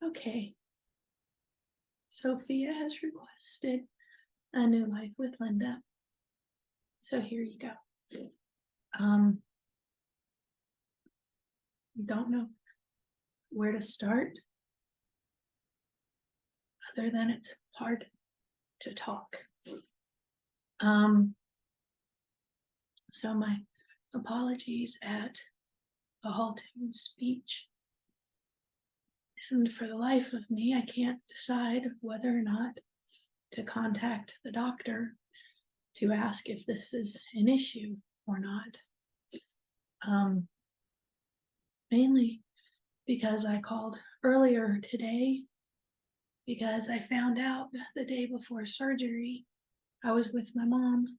Okay. Sophia has requested a new life with Lynda. So here you go. Don't know where to start other than it's hard to talk. So my apologies at a halting speech. And for the life of me, I can't decide whether or not to contact the doctor to ask if this is an issue or not. Mainly because I called earlier today because I found out the day before surgery. I was with my mom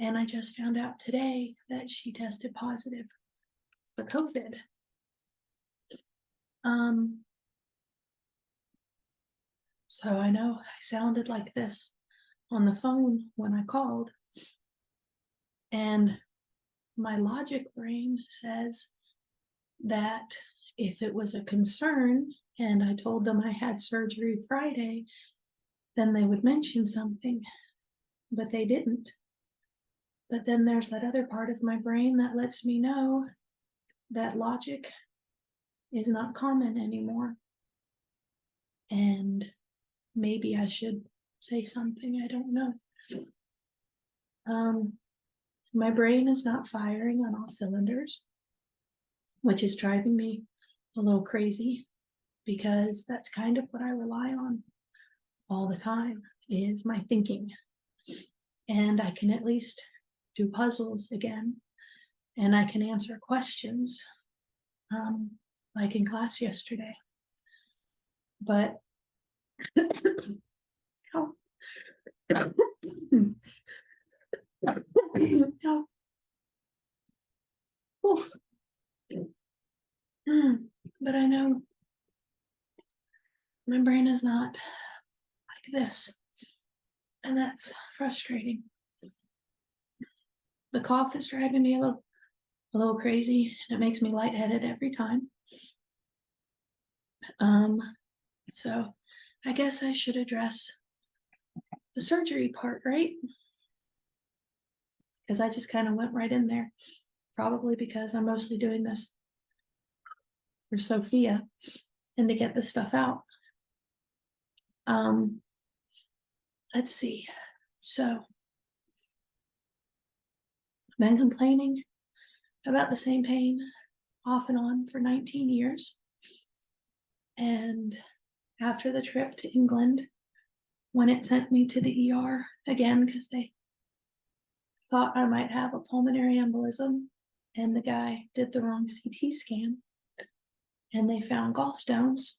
and I just found out today that she tested positive for COVID. So I know I sounded like this on the phone when I called, and my logic brain says that if it was a concern and I told them I had surgery Friday, then they would mention something, but they didn't. But then there's that other part of my brain that lets me know that logic is not common anymore. And maybe I should say something, I don't know. My brain is not firing on all cylinders, which is driving me a little crazy because that's kind of what I rely on all the time is my thinking. And I can at least do puzzles again, and I can answer questions like in class yesterday. But oh, oh. Oh. But I know my brain is not like this, and that's frustrating. The cough is driving me a little crazy, and it makes me lightheaded every time. So I guess I should address the surgery part, right? Because I just kind of went right in there, probably because I'm mostly doing this for Sophia and to get this stuff out. Let's see. So I've been complaining about the same pain off and on for 19 years. And after the trip to England, when it sent me to the ER again, because they thought I might have a pulmonary embolism, and the guy did the wrong CT scan, and they found gallstones.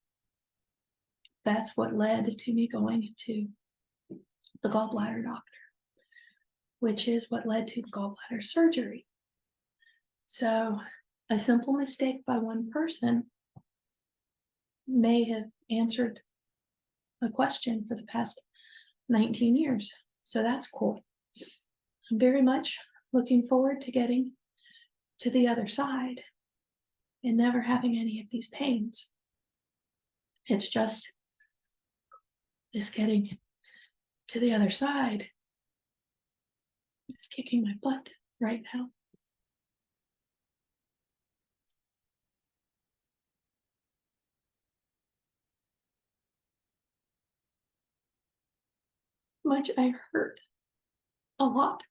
That's what led to me going to the gallbladder doctor, which is what led to the gallbladder surgery. So a simple mistake by one person may have answered a question for the past 19 years. So that's cool. I'm very much looking forward to getting to the other side and never having any of these pains. It's just this getting to the other side is kicking my butt right now. Much I hurt a lot.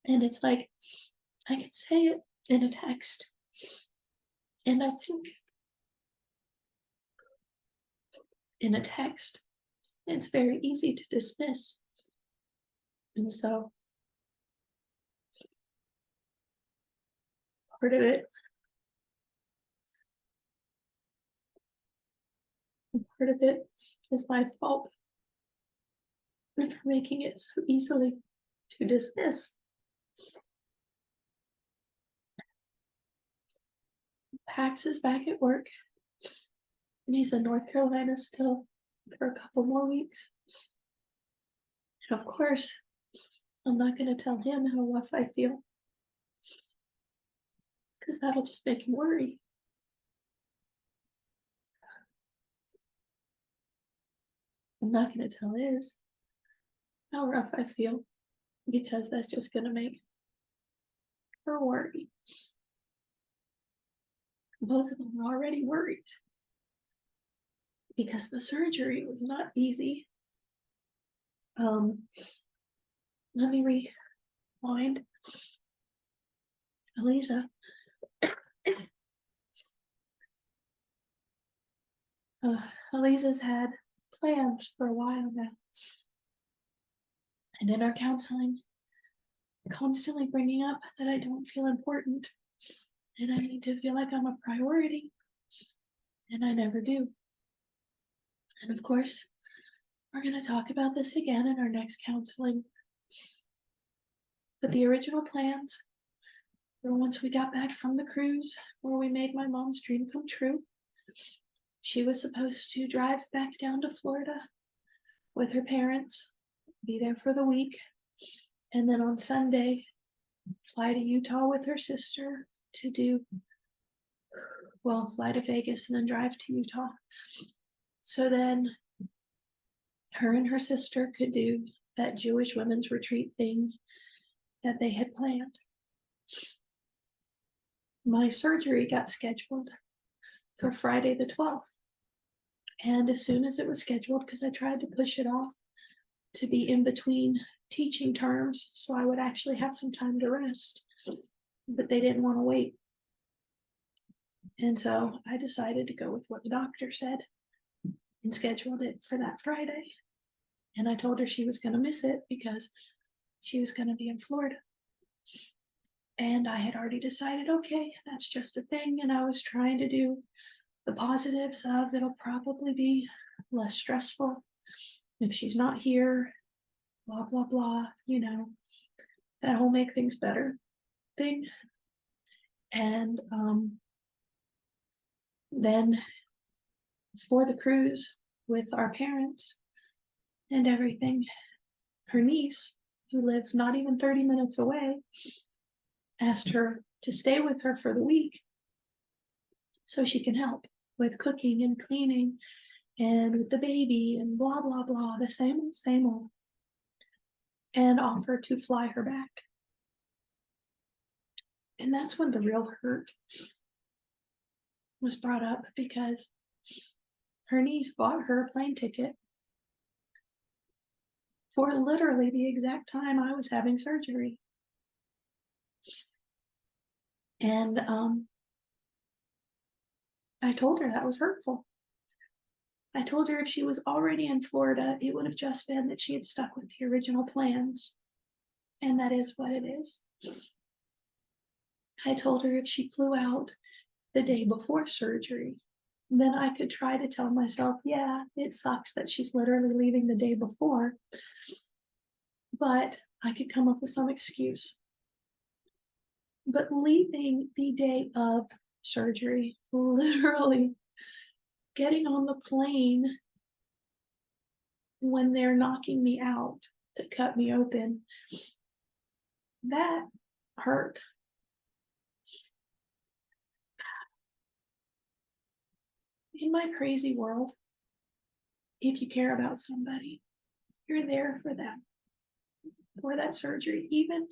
And it's like, I can say it in a text. And I think in a text, it's very easy to dismiss. And so part of it is my fault for making it so easily to dismiss. Pax is back at work, and he's in North Carolina still for a couple more weeks. And of course, I'm not going to tell him how rough I feel because that'll just make him worry. I'm not going to tell Liz how rough I feel because that's just going to make her worry. Both of them are already worried because the surgery was not easy. Let me rewind. Elisa's had plans for a while now. And in our counseling, constantly bringing up that I don't feel important and I need to feel like I'm a priority. And I never do. And of course, we're going to talk about this again in our next counseling. But the original plans were once we got back from the cruise where we made my mom's dream come true, she was supposed to drive back down to Florida with her parents, be there for the week, and then on Sunday, fly to Utah with her sister to fly to Vegas and then drive to Utah. So then her and her sister could do that Jewish women's retreat thing that they had planned. My surgery got scheduled for Friday the 12th. And as soon as it was scheduled, because I tried to push it off to be in between teaching terms so I would actually have some time to rest, but they didn't want to wait. And so I decided to go with what the doctor said and scheduled it for that Friday. And I told her she was going to miss it because she was going to be in Florida. And I had already decided, okay, that's just a thing. And I was trying to do the positives of it'll probably be less stressful if she's not here, blah, blah, blah, that whole make things better thing. And then for the cruise with our parents and everything, her niece, who lives not even 30 minutes away, asked her to stay with her for the week so she can help with cooking and cleaning and with the baby and blah, blah, blah, the same old, and offered to fly her back. And that's when the real hurt was brought up, because her niece bought her a plane ticket for literally the exact time I was having surgery. And I told her that was hurtful. I told her if she was already in Florida, it would have just been that she had stuck with the original plans. And that is what it is. I told her if she flew out the day before surgery, then I could try to tell myself, yeah, it sucks that she's literally leaving the day before, but I could come up with some excuse. But leaving the day of surgery, literally getting on the plane when they're knocking me out to cut me open, that hurt. In my crazy world, if you care about somebody, you're there for them, for that surgery. Even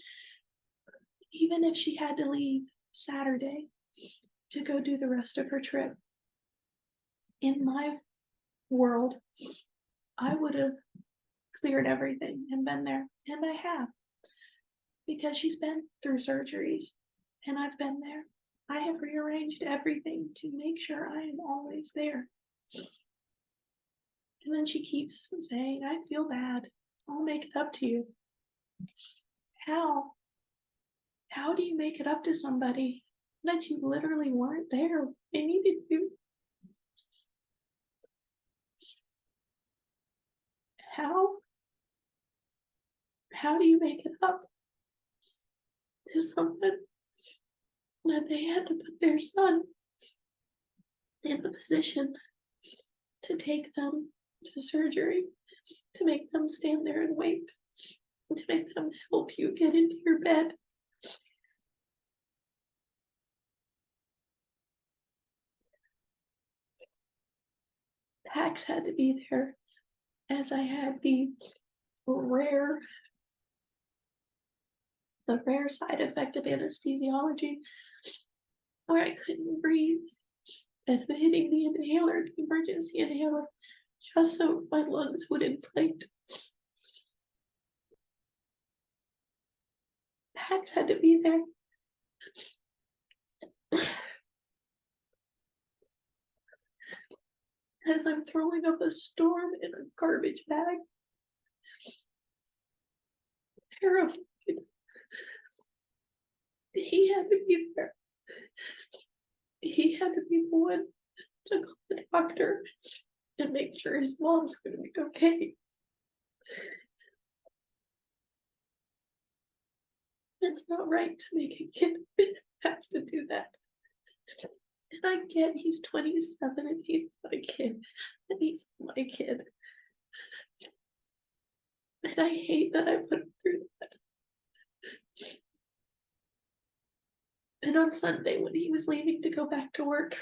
if she had to leave Saturday to go do the rest of her trip, in my world, I would have cleared everything and been there. And I have, because she's been through surgeries and I've been there. I have rearranged everything to make sure I am always there. And then she keeps saying, I feel bad. I'll make it up to you. How? How do you make it up to somebody that you literally weren't there? They needed you. How? How do you make it up to someone that they had to put their son in the position to take them to surgery, to make them stand there and wait, to make them help you get into your bed? PAX had to be there as I had rare, the rare side effect of anesthesiology where I couldn't breathe and hitting the inhaler, the emergency inhaler, just so my lungs would inflate. PAX had to be there. As I'm throwing up a storm in a garbage bag. Terrified. He had to be there. He had to be the one to call the doctor and make sure his mom's going to be okay. It's not right to make a kid have to do that. And I get he's 27 and he's not a kid, and he's my kid. And I hate that I put him through that. And on Sunday, when he was leaving to go back to work,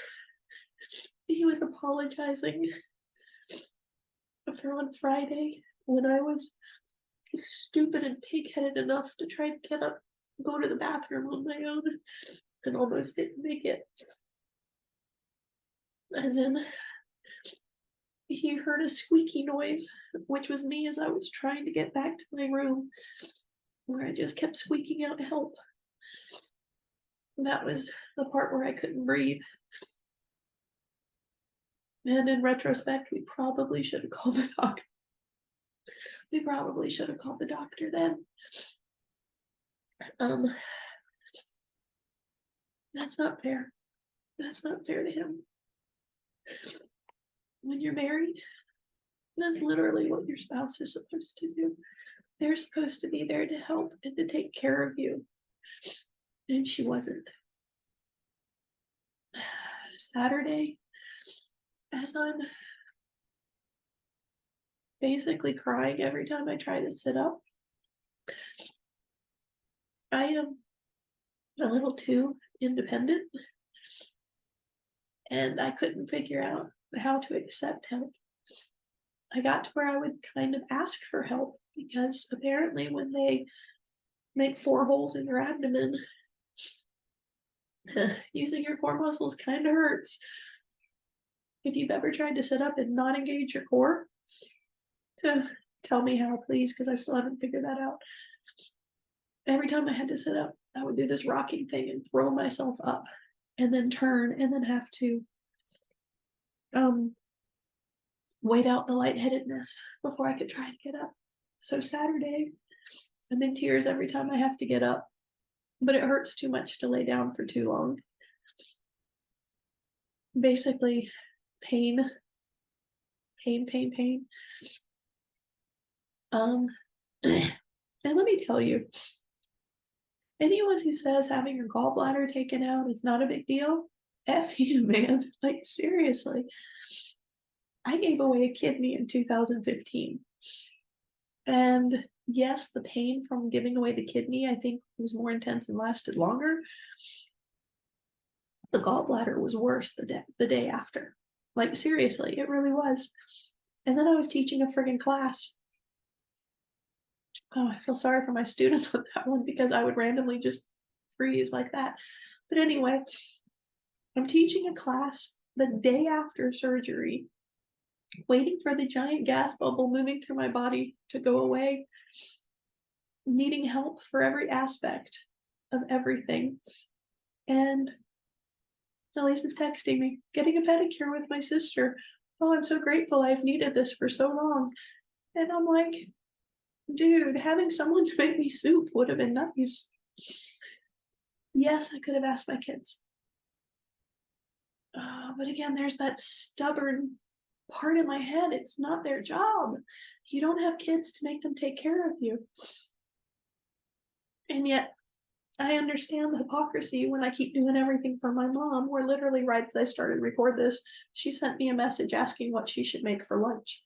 he was apologizing for on Friday when I was stupid and pig-headed enough to try to get up, go to the bathroom on my own, and almost didn't make it. As in, he heard a squeaky noise, which was me as I was trying to get back to my room, where I just kept squeaking out help. That was the part where I couldn't breathe. And in retrospect, we probably should have called the doctor. We probably should have called the doctor then. That's not fair. That's not fair to him. When you're married, that's literally what your spouse is supposed to do. They're supposed to be there to help and to take care of you. And she wasn't. Saturday, as I'm basically crying every time I try to sit up, I am a little too independent, and I couldn't figure out how to accept help. I got to where I would kind of ask for help, because apparently when they make 4 holes in your abdomen, using your core muscles kind of hurts. If you've ever tried to sit up and not engage your core, tell me how, please, because I still haven't figured that out. Every time I had to sit up, I would do this rocking thing and throw myself up and then turn and then have to wait out the lightheadedness before I could try to get up. So Saturday, I'm in tears every time I have to get up, but it hurts too much to lay down for too long. Basically, pain. And let me tell you, anyone who says having your gallbladder taken out is not a big deal, F you, man. Like, seriously. I gave away a kidney in 2015. And yes, the pain from giving away the kidney, I think, was more intense and lasted longer. The gallbladder was worse the day after. Like, seriously, it really was. And then I was teaching a friggin' class. Oh, I feel sorry for my students on that one, because I would randomly just freeze like that. But anyway, I'm teaching a class the day after surgery, waiting for the giant gas bubble moving through my body to go away, needing help for every aspect of everything. And Elise is texting me, getting a pedicure with my sister. Oh, I'm so grateful. I've needed this for so long. And I'm like, dude, having someone to make me soup would have been nice. Yes, I could have asked my kids. But again, there's that stubborn part in my head. It's not their job. You don't have kids to make them take care of you. And yet, I understand the hypocrisy when I keep doing everything for my mom, where literally right as I started to record this, she sent me a message asking what she should make for lunch.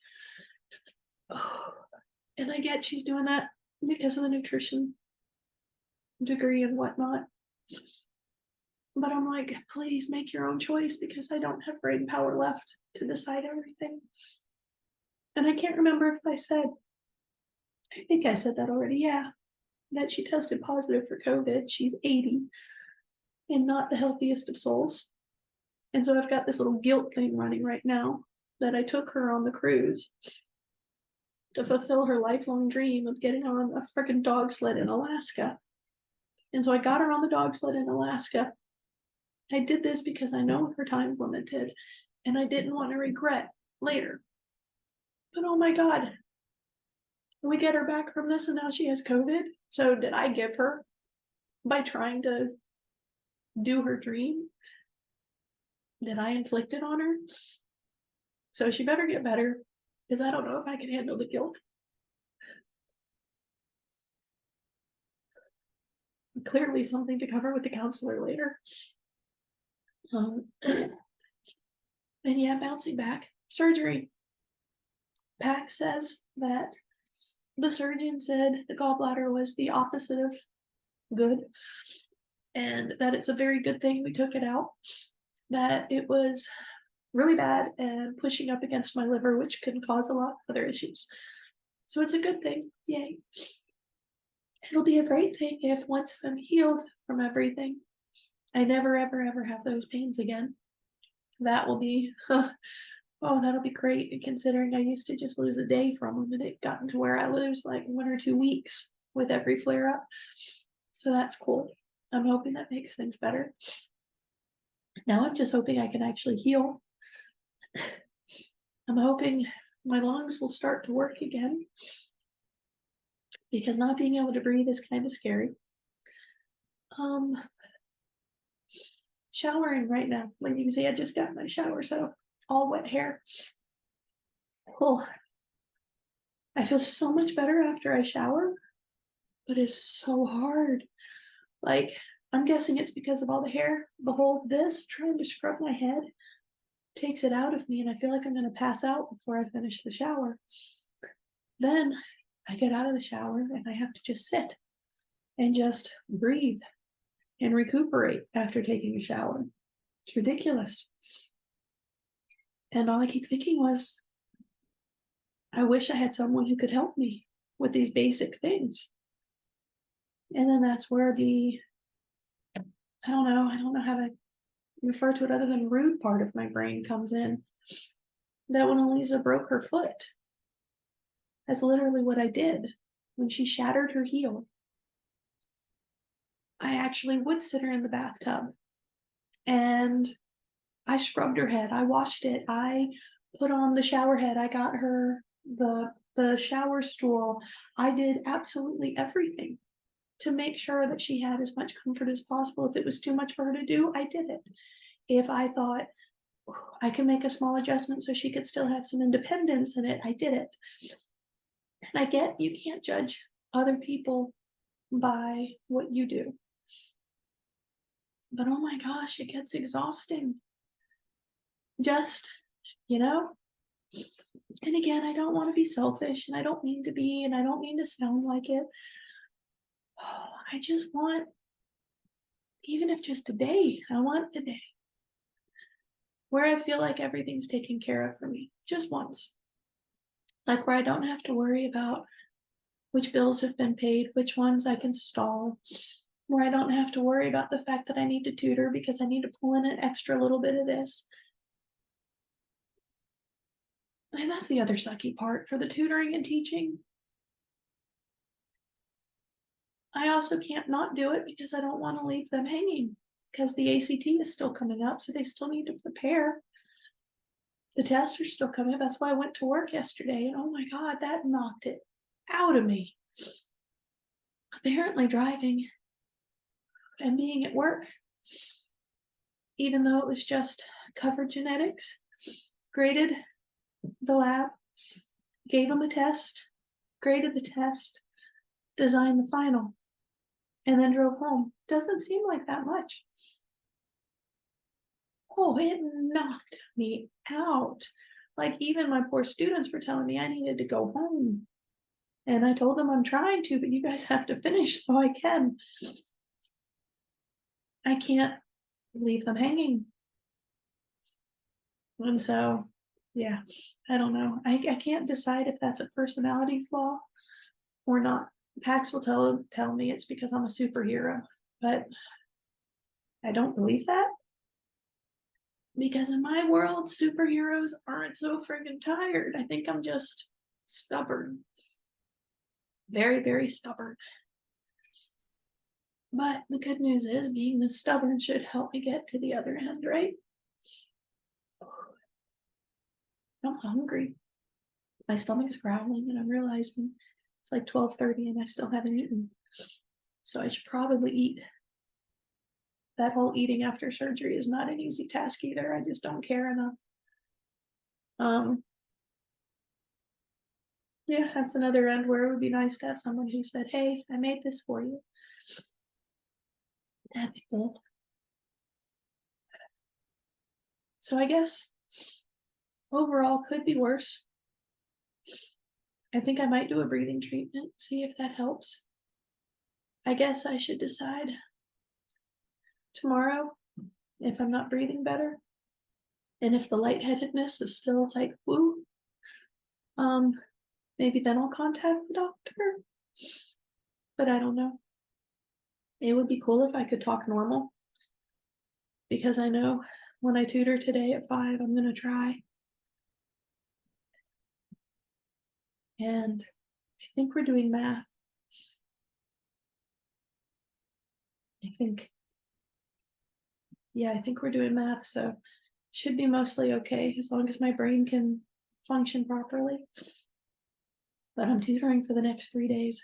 And I get she's doing that because of the nutrition degree and whatnot. But I'm like, please make your own choice because I don't have brain power left to decide everything. And I can't remember if I think I said that already. Yeah, that she tested positive for COVID. She's 80 and not the healthiest of souls. And so I've got this little guilt thing running right now that I took her on the cruise to fulfill her lifelong dream of getting on a freaking dog sled in Alaska. And so I got her on the dog sled in Alaska. I did this because I know her time's limited and I didn't want to regret later. But oh my God, we get her back from this and now she has COVID. So did I give her by trying to do her dream? Did I inflict it on her? So she better get better because I don't know if I can handle the guilt. Clearly something to cover with the counselor later. And yeah, bouncing back. Surgery. PAC says that the surgeon said the gallbladder was the opposite of good and that it's a very good thing we took it out, that it was really bad and pushing up against my liver, which can cause a lot of other issues. So it's a good thing. Yay. It'll be a great thing if once I'm healed from everything, I never, ever, ever have those pains again. That will be, oh, that'll be great. Considering I used to just lose a day from them and it gotten to where I lose like 1 or 2 weeks with every flare up. So that's cool. I'm hoping that makes things better. Now I'm just hoping I can actually heal. I'm hoping my lungs will start to work again because not being able to breathe is kind of scary. Showering right now. Like you can see, I just got my shower, so all wet hair. Oh, I feel so much better after I shower, but it's so hard. Like, I'm guessing it's because of all the hair. This trying to scrub my head takes it out of me, and I feel like I'm going to pass out before I finish the shower. Then I get out of the shower and I have to just sit and just breathe and recuperate after taking a shower. It's ridiculous. And all I keep thinking was, I wish I had someone who could help me with these basic things. And then that's where I don't know how to refer to it other than rude part of my brain comes in. That when Eliza broke her foot, that's literally what I did. When she shattered her heel, I actually would sit her in the bathtub and I scrubbed her head. I washed it. I put on the shower head. I got her the shower stool. I did absolutely everything to make sure that she had as much comfort as possible. If it was too much for her to do, I did it. If I thought I can make a small adjustment so she could still have some independence in it, I did it. And I get you can't judge other people by what you do. But oh my gosh, it gets exhausting. Just, you know? And again, I don't want to be selfish and I don't mean to be, and I don't mean to sound like it. I just want, even if just a day, I want a day where I feel like everything's taken care of for me, just once. Like where I don't have to worry about which bills have been paid, which ones I can stall, where I don't have to worry about the fact that I need to tutor because I need to pull in an extra little bit of this. And that's the other sucky part for the tutoring and teaching. I also can't not do it because I don't want to leave them hanging because the ACT is still coming up, so they still need to prepare. The tests are still coming up. That's why I went to work yesterday, and oh my God, that knocked it out of me. Apparently driving and being at work, even though it was just covered genetics, graded the lab, gave them a test, graded the test, designed the final, and then drove home. Doesn't seem like that much. Oh, it knocked me out. Like even my poor students were telling me I needed to go home. And I told them I'm trying to, but you guys have to finish so I can. I can't leave them hanging. And so, yeah, I don't know. I can't decide if that's a personality flaw or not. Pax will tell me it's because I'm a superhero, but I don't believe that, because in my world, superheroes aren't so friggin' tired. I think I'm just stubborn. Very, very stubborn. But the good news is, being this stubborn should help me get to the other end, right? I'm hungry. My stomach is growling, and I'm realizing it's like 12:30 and I still haven't eaten. So I should probably eat. That whole eating after surgery is not an easy task either. I just don't care enough. Um, yeah, that's another end where it would be nice to have someone who said, "Hey, I made this for you." That'd be cool. So I guess overall could be worse. I think I might do a breathing treatment, see if that helps. I guess I should decide tomorrow if I'm not breathing better. And if the lightheadedness is still like woo, um, maybe then I'll contact the doctor. But I don't know. It would be cool if I could talk normal, because I know when I tutor today at 5, I'm gonna try. And I think we're doing math. I think, yeah, I think we're doing math, so should be mostly okay as long as my brain can function properly. But I'm tutoring for the next 3 days,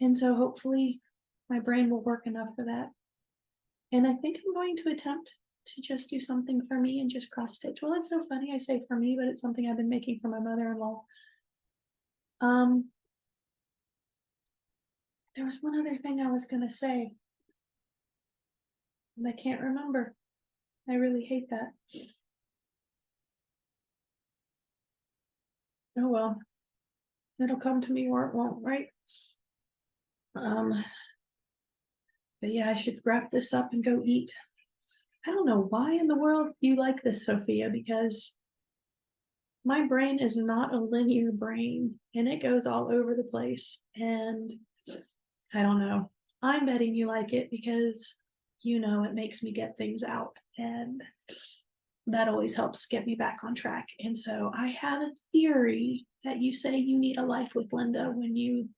and so hopefully my brain will work enough for that. And I think I'm going to attempt to just do something for me and just cross stitch. Well, it's so funny I say for me, but it's something I've been making for my mother-in-law. Um, there was one other thing I was gonna say, and I can't remember. I really hate that. Oh well, it'll come to me or it won't, right? Um, but yeah, I should wrap this up and go eat. I don't know why in the world you like this, Sophia, because my brain is not a linear brain and it goes all over the place. And I don't know. I'm betting you like it because it makes me get things out, and that always helps get me back on track. And so I have a theory that you say you need a life with Lynda when you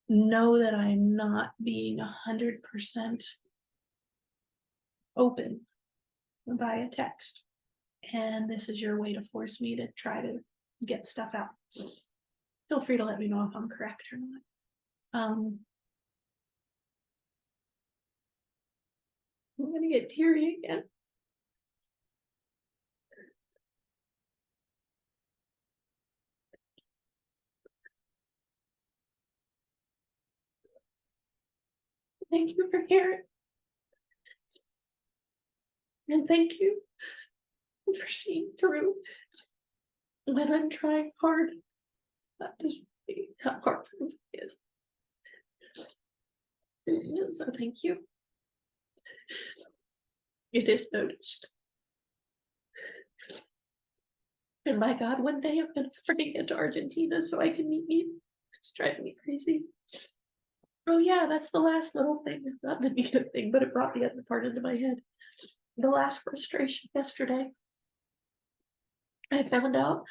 know that I'm not being 100% open via text. And this is your way to force me to try to get stuff out. Feel free to let me know if I'm correct or not. I'm gonna get teary again. Thank you for caring. And thank you for seeing through when I'm trying hard not to see how hard something is. So thank you. It is noticed. And my God, one day I'm gonna freaking get to Argentina so I can meet you. It's driving me crazy. Oh yeah, that's the last little thing. Not the neat thing, but it brought the other part into my head. The last frustration yesterday. I found out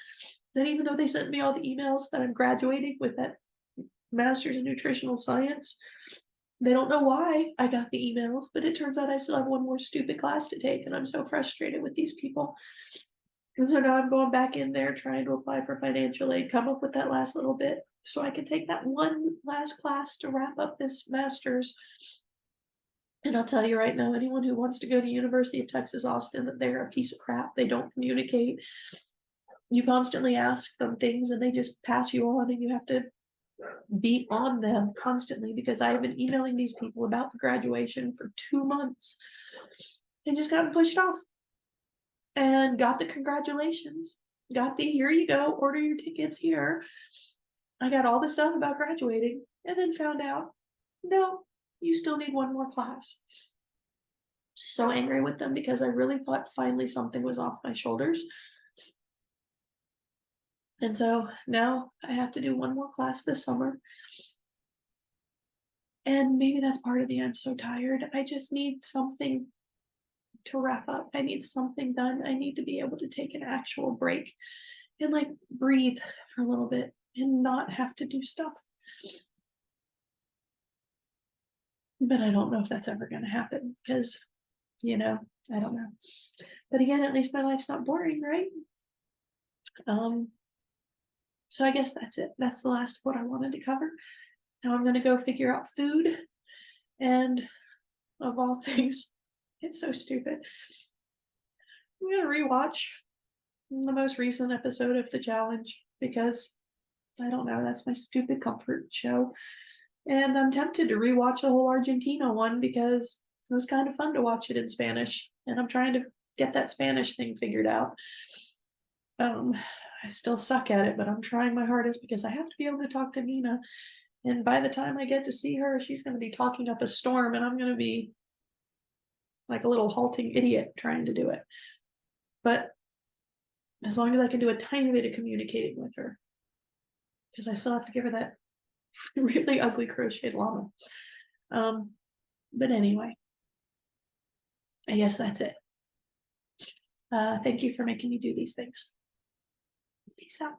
that even though they sent me all the emails that I'm graduating with that master's in nutritional science, they don't know why I got the emails, but it turns out I still have one more stupid class to take, and I'm so frustrated with these people. And so now I'm going back in there trying to apply for financial aid, come up with that last little bit so I can take that one last class to wrap up this master's. And I'll tell you right now, anyone who wants to go to University of Texas Austin, that they're a piece of crap. They don't communicate. You constantly ask them things and they just pass you on, and you have to be on them constantly, because I've been emailing these people about the graduation for 2 months and just got pushed off, and got the congratulations, got the here you go, order your tickets here. I got all the stuff about graduating, and then found out, no, you still need one more class. so angry with them because I really thought finally something was off my shoulders. And so now I have to do one more class this summer. And maybe that's part of the I'm so tired. I just need something to wrap up. I need something done. I need to be able to take an actual break and like breathe for a little bit and not have to do stuff. But I don't know if that's ever going to happen because, I don't know. But again, at least my life's not boring, right? Um, so I guess that's it. That's the last of what I wanted to cover. Now I'm going to go figure out food. And of all things, it's so stupid. I'm going to rewatch the most recent episode of The Challenge because I don't know, that's my stupid comfort show. And I'm tempted to rewatch the whole Argentina one because it was kind of fun to watch it in Spanish. And I'm trying to get that Spanish thing figured out. I still suck at it, but I'm trying my hardest because I have to be able to talk to Nina. And by the time I get to see her, she's going to be talking up a storm, and I'm going to be like a little halting idiot trying to do it. But as long as I can do a tiny bit of communicating with her, because I still have to give her that really ugly crocheted llama. But anyway, I guess that's it. Thank you for making me do these things. Peace out.